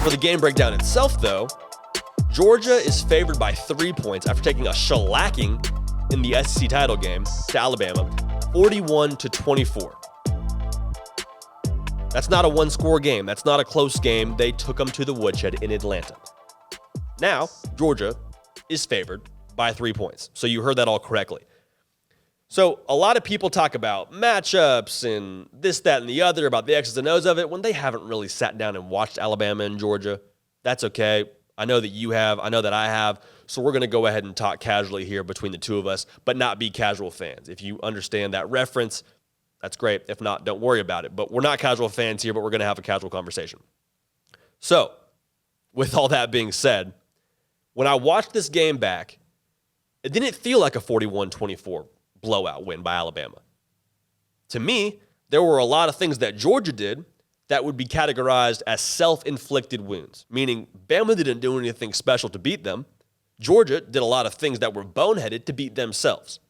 For the game breakdown itself, though, Georgia is favored by 3 points after taking a shellacking in the SEC title game to Alabama, 41-24. That's not a one-score game. That's not a close game. They took them to the woodshed in Atlanta. Now, Georgia is favored by 3 points. So you heard that all correctly. So a lot of people talk about matchups and this, that, and the other, about the X's and O's of it, when they haven't really sat down and watched Alabama and Georgia. That's okay. I know that you have. I know that I have. So we're going to go ahead and talk casually here between the two of us, but not be casual fans. If you understand that reference, that's great. If not, don't worry about it. But we're not casual fans here, but we're going to have a casual conversation. So with all that being said, when I watched this game back, it didn't feel like a 41-24 blowout win by Alabama. To me, there were a lot of things that Georgia did that would be categorized as self-inflicted wounds, meaning Bama didn't do anything special to beat them. Georgia did a lot of things that were boneheaded to beat themselves.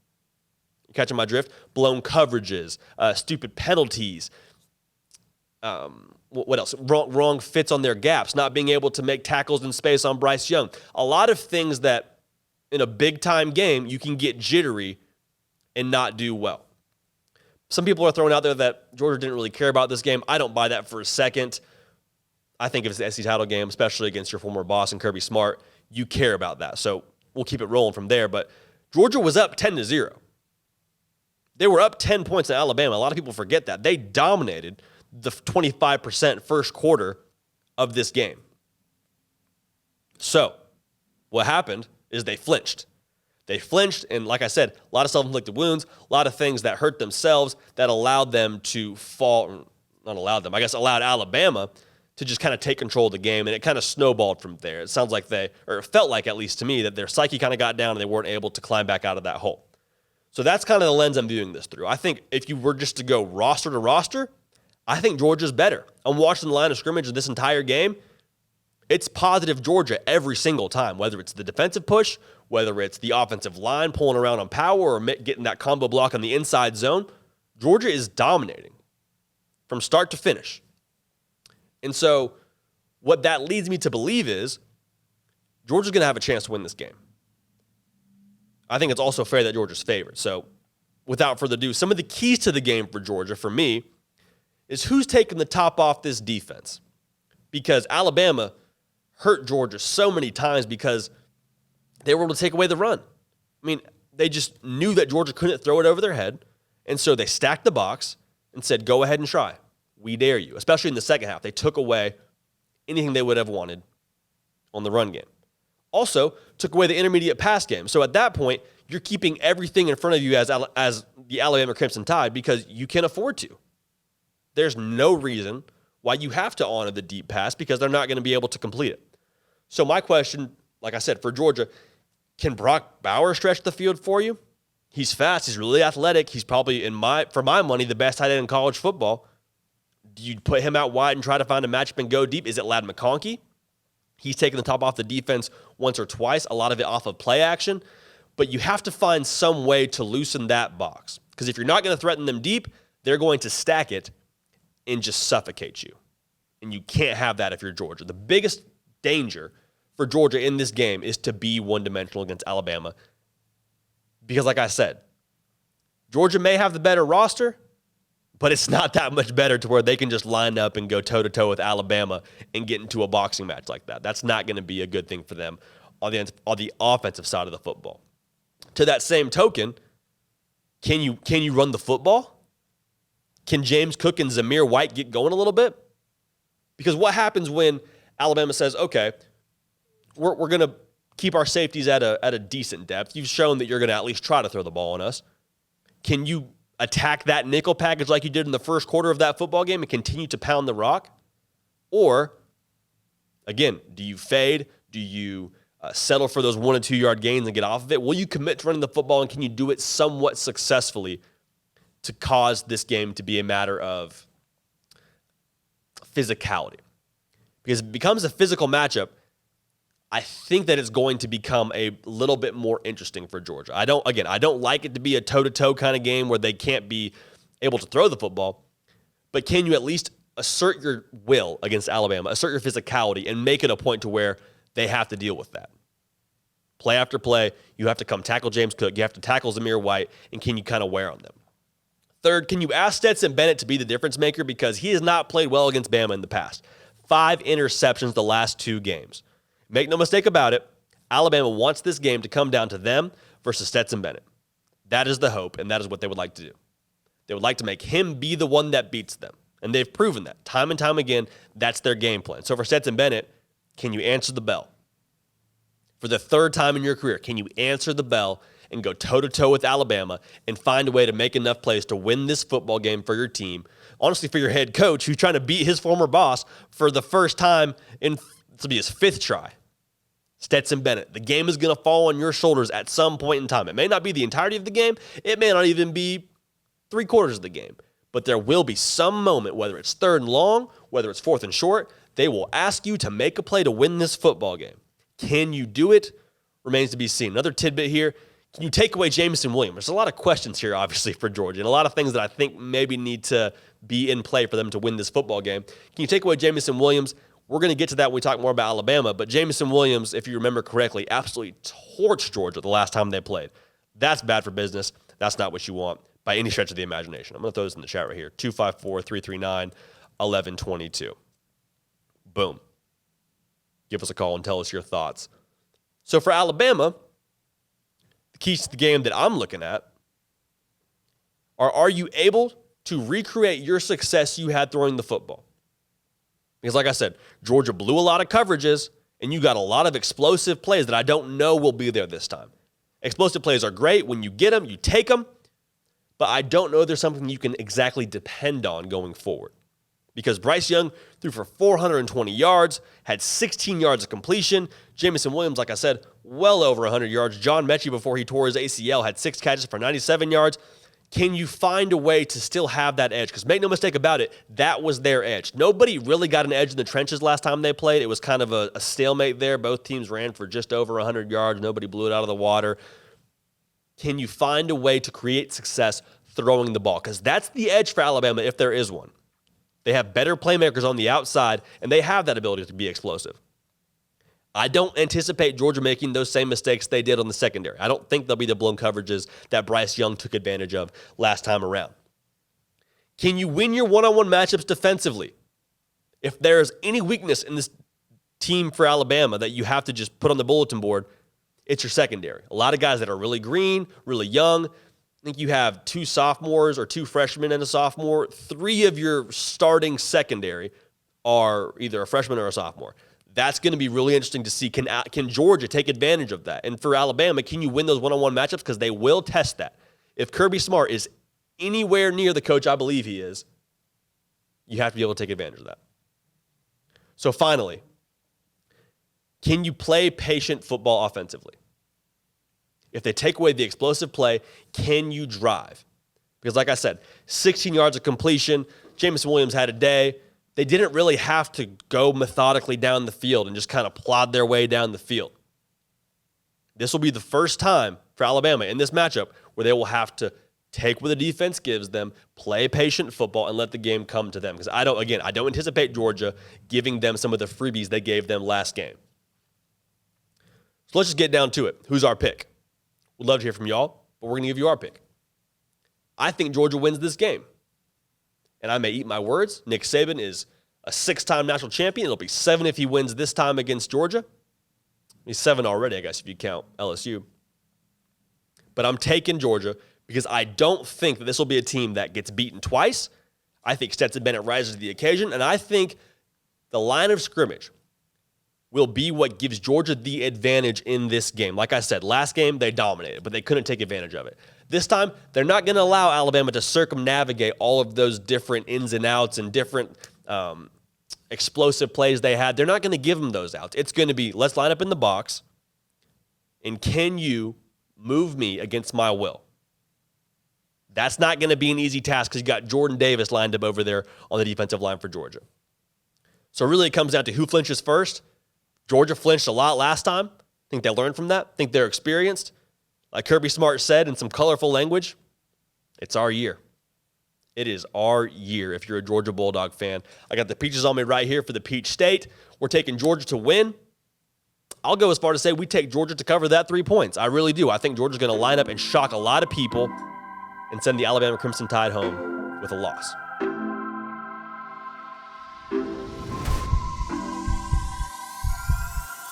You catching my drift? Blown coverages, stupid penalties, what else? Wrong fits on their gaps, not being able to make tackles in space on Bryce Young. A lot of things that in a big-time game you can get jittery and not do well. Some people are throwing out there that Georgia didn't really care about this game. I don't buy that for a second. I think if it's the SEC title game, especially against your former boss and Kirby Smart, you care about that. So we'll keep it rolling from there. But Georgia was up 10-0. They were up 10 points at Alabama. A lot of people forget that. They dominated the 25% first quarter of this game. So what happened is they flinched. They flinched, and like I said, a lot of self-inflicted wounds, a lot of things that hurt themselves that allowed them to fall, not allowed them, I guess allowed Alabama to just kind of take control of the game, and it kind of snowballed from there. It sounds like it felt like, at least to me, that their psyche kind of got down and they weren't able to climb back out of that hole. So that's kind of the lens I'm viewing this through. I think if you were just to go roster to roster, I think Georgia's better. I'm watching the line of scrimmage of this entire game. It's positive Georgia every single time, whether it's the defensive push, whether it's the offensive line pulling around on power or getting that combo block on the inside zone. Georgia is dominating from start to finish. And so what that leads me to believe is Georgia's going to have a chance to win this game. I think it's also fair that Georgia's favored. So without further ado, some of the keys to the game for Georgia, for me, is who's taking the top off this defense. Because Alabama hurt Georgia so many times because they were able to take away the run. I mean, they just knew that Georgia couldn't throw it over their head, and so they stacked the box and said, go ahead and try. We dare you, especially in the second half. They took away anything they would have wanted on the run game. Also, took away the intermediate pass game. So at that point, you're keeping everything in front of you as the Alabama Crimson Tide because you can afford to. There's no reason why you have to honor the deep pass because they're not going to be able to complete it. So my question, like I said, for Georgia, can Brock Bowers stretch the field for you? He's fast. He's really athletic. He's probably, for my money, the best tight end in college football. Do you put him out wide and try to find a matchup and go deep? Is it Ladd McConkey? He's taken the top off the defense once or twice, a lot of it off of play action. But you have to find some way to loosen that box. Because if you're not going to threaten them deep, they're going to stack it and just suffocate you. And you can't have that if you're Georgia. The biggest danger for Georgia in this game is to be one-dimensional against Alabama. Because like I said, Georgia may have the better roster, but it's not that much better to where they can just line up and go toe-to-toe with Alabama and get into a boxing match like that. That's not going to be a good thing for them on the offensive side of the football. To that same token, can you run the football? Can James Cook and Zamir White get going a little bit? Because what happens when Alabama says, okay, we're going to keep our safeties at a decent depth. You've shown that you're going to at least try to throw the ball on us. Can you attack that nickel package like you did in the first quarter of that football game and continue to pound the rock? Or, again, do you fade? Do you settle for those 1 and 2 yard gains and get off of it? Will you commit to running the football, and can you do it somewhat successfully to cause this game to be a matter of physicality? Because it becomes a physical matchup, I think that it's going to become a little bit more interesting for Georgia. I don't like it to be a toe-to-toe kind of game where they can't be able to throw the football, but can you at least assert your will against Alabama, assert your physicality, and make it a point to where they have to deal with that. Play after play, you have to come tackle James Cook, you have to tackle Zamir White, and can you kind of wear on them? Third, can you ask Stetson Bennett to be the difference maker because he has not played well against Bama in the past? 5 interceptions the last 2 games. Make no mistake about it, Alabama wants this game to come down to them versus Stetson Bennett. That is the hope, and that is what they would like to do. They would like to make him be the one that beats them, and they've proven that. Time and time again, that's their game plan. So for Stetson Bennett, can you answer the bell? For the 3rd time in your career, can you answer the bell and go toe-to-toe with Alabama and find a way to make enough plays to win this football game for your team? Honestly, for your head coach, who's trying to beat his former boss for the first time in, this will be his 5th try. Stetson Bennett, the game is going to fall on your shoulders at some point in time. It may not be the entirety of the game. It may not even be 3/4 of the game. But there will be some moment, whether it's 3rd and long, whether it's 4th and short, they will ask you to make a play to win this football game. Can you do it? Remains to be seen. Another tidbit here. Can you take away Jameson Williams? There's a lot of questions here, obviously, for Georgia, and a lot of things that I think maybe need to be in play for them to win this football game. Can you take away Jameson Williams? We're going to get to that when we talk more about Alabama, but Jameson Williams, if you remember correctly, absolutely torched Georgia the last time they played. That's bad for business. That's not what you want by any stretch of the imagination. I'm going to throw this in the chat right here. 254-339-1122. Boom. Give us a call and tell us your thoughts. So for Alabama, the keys to the game that I'm looking at are you able to recreate your success you had throwing the football? Because like I said, Georgia blew a lot of coverages, and you got a lot of explosive plays that I don't know will be there this time. Explosive plays are great. When you get them, you take them. But I don't know if there's something you can exactly depend on going forward. Because Bryce Young threw for 420 yards, had 16 yards of completion. Jameson Williams, like I said, well over 100 yards. John Mechie, before he tore his ACL, had 6 catches for 97 yards. Can you find a way to still have that edge? Because make no mistake about it, that was their edge. Nobody really got an edge in the trenches last time they played. It was kind of a stalemate there. Both teams ran for just over 100 yards. Nobody blew it out of the water. Can you find a way to create success throwing the ball? Because that's the edge for Alabama if there is one. They have better playmakers on the outside, and they have that ability to be explosive. I don't anticipate Georgia making those same mistakes they did on the secondary. I don't think they'll be the blown coverages that Bryce Young took advantage of last time around. Can you win your one-on-one matchups defensively? If there's any weakness in this team for Alabama that you have to just put on the bulletin board, it's your secondary. A lot of guys that are really green, really young. I think you have 2 sophomores or 2 freshmen and a sophomore. 3 of your starting secondary are either a freshman or a sophomore. That's going to be really interesting to see. Can Georgia take advantage of that? And for Alabama, can you win those one-on-one matchups? Because they will test that. If Kirby Smart is anywhere near the coach I believe he is, you have to be able to take advantage of that. So finally, can you play patient football offensively? If they take away the explosive play, can you drive? Because like I said, 16 yards of completion. Jameson Williams had a day. They didn't really have to go methodically down the field and just kind of plod their way down the field. This will be the first time for Alabama in this matchup where they will have to take what the defense gives them, play patient football, and let the game come to them. Because I don't anticipate Georgia giving them some of the freebies they gave them last game. So let's just get down to it. Who's our pick? We'd love to hear from y'all, but we're going to give you our pick. I think Georgia wins this game. And I may eat my words. Nick Saban is a 6-time national champion. It'll be 7 if he wins this time against Georgia. He's 7 already, I guess, if you count LSU. But I'm taking Georgia because I don't think that this will be a team that gets beaten twice. I think Stetson Bennett rises to the occasion, and I think the line of scrimmage will be what gives Georgia the advantage in this game. Like I said, last game they dominated, but they couldn't take advantage of it. This time, they're not going to allow Alabama to circumnavigate all of those different ins and outs and different explosive plays they had. They're not going to give them those outs. It's going to be, let's line up in the box, and can you move me against my will? That's not going to be an easy task because you got Jordan Davis lined up over there on the defensive line for Georgia. So really it comes down to who flinches first. Georgia flinched a lot last time. I think they learned from that. I think they're experienced. Like Kirby Smart said in some colorful language, it's our year. It is our year if you're a Georgia Bulldog fan. I got the peaches on me right here for the Peach State. We're taking Georgia to win. I'll go as far to say we take Georgia to cover that 3 points. I really do. I think Georgia's going to line up and shock a lot of people and send the Alabama Crimson Tide home with a loss.